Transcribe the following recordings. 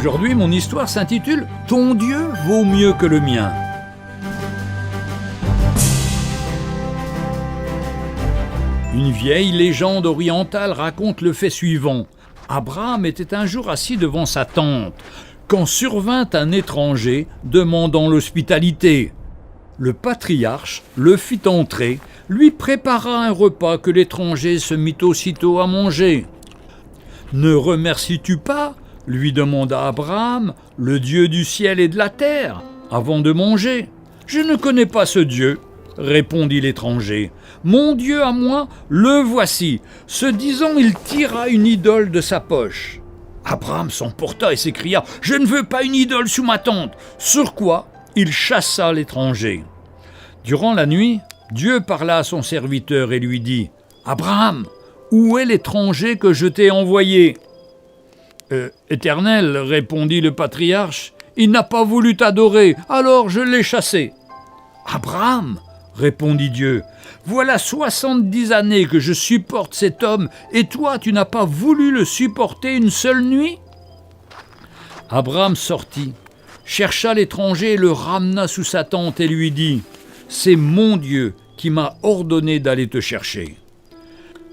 Aujourd'hui, mon histoire s'intitule « Ton Dieu vaut mieux que le mien ». Une vieille légende orientale raconte le fait suivant. Abraham était un jour assis devant sa tente, quand survint un étranger demandant l'hospitalité. Le patriarche le fit entrer, lui prépara un repas que l'étranger se mit aussitôt à manger. « Ne remercies-tu pas, lui demanda Abraham, le Dieu du ciel et de la terre, avant de manger ? Je ne connais pas ce Dieu, répondit l'étranger. Mon Dieu à moi, le voici. Ce disant, il tira une idole de sa poche. Abraham s'emporta et s'écria « Je ne veux pas une idole sous ma tente !» Sur quoi il chassa l'étranger. Durant la nuit, Dieu parla à son serviteur et lui dit « Abraham, où est l'étranger que je t'ai envoyé ?»« Éternel, répondit le patriarche, il n'a pas voulu t'adorer, alors je l'ai chassé. »« Abraham, répondit Dieu, voilà 70 années que je supporte cet homme, et toi tu n'as pas voulu le supporter une seule nuit ?» Abraham sortit, chercha l'étranger et le ramena sous sa tente et lui dit « C'est mon Dieu qui m'a ordonné d'aller te chercher. »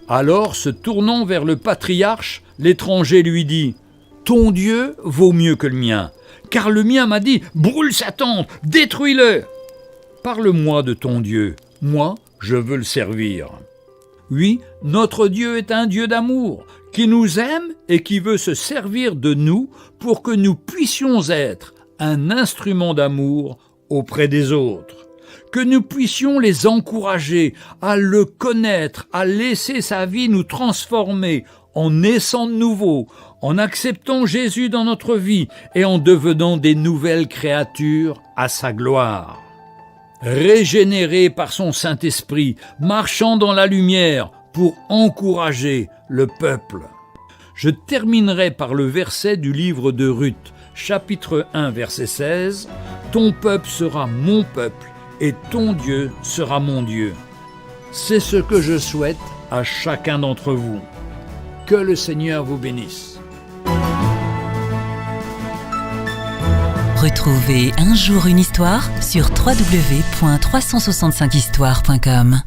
Alors, se tournant vers le patriarche, l'étranger lui dit « Ton Dieu vaut mieux que le mien, car le mien m'a dit « Brûle sa tente, détruis-le !» Parle-moi de ton Dieu, moi je veux le servir. Oui, notre Dieu est un Dieu d'amour, qui nous aime et qui veut se servir de nous pour que nous puissions être un instrument d'amour auprès des autres, que nous puissions les encourager à le connaître, à laisser sa vie nous transformer en naissant de nouveau, en acceptant Jésus dans notre vie et en devenant des nouvelles créatures à sa gloire. Régénérés par son Saint-Esprit, marchant dans la lumière pour encourager le peuple. Je terminerai par le verset du livre de Ruth, chapitre 1, verset 16. « Ton peuple sera mon peuple et ton Dieu sera mon Dieu. » C'est ce que je souhaite à chacun d'entre vous. Que le Seigneur vous bénisse. Retrouvez Un jour une histoire sur www.365histoire.com.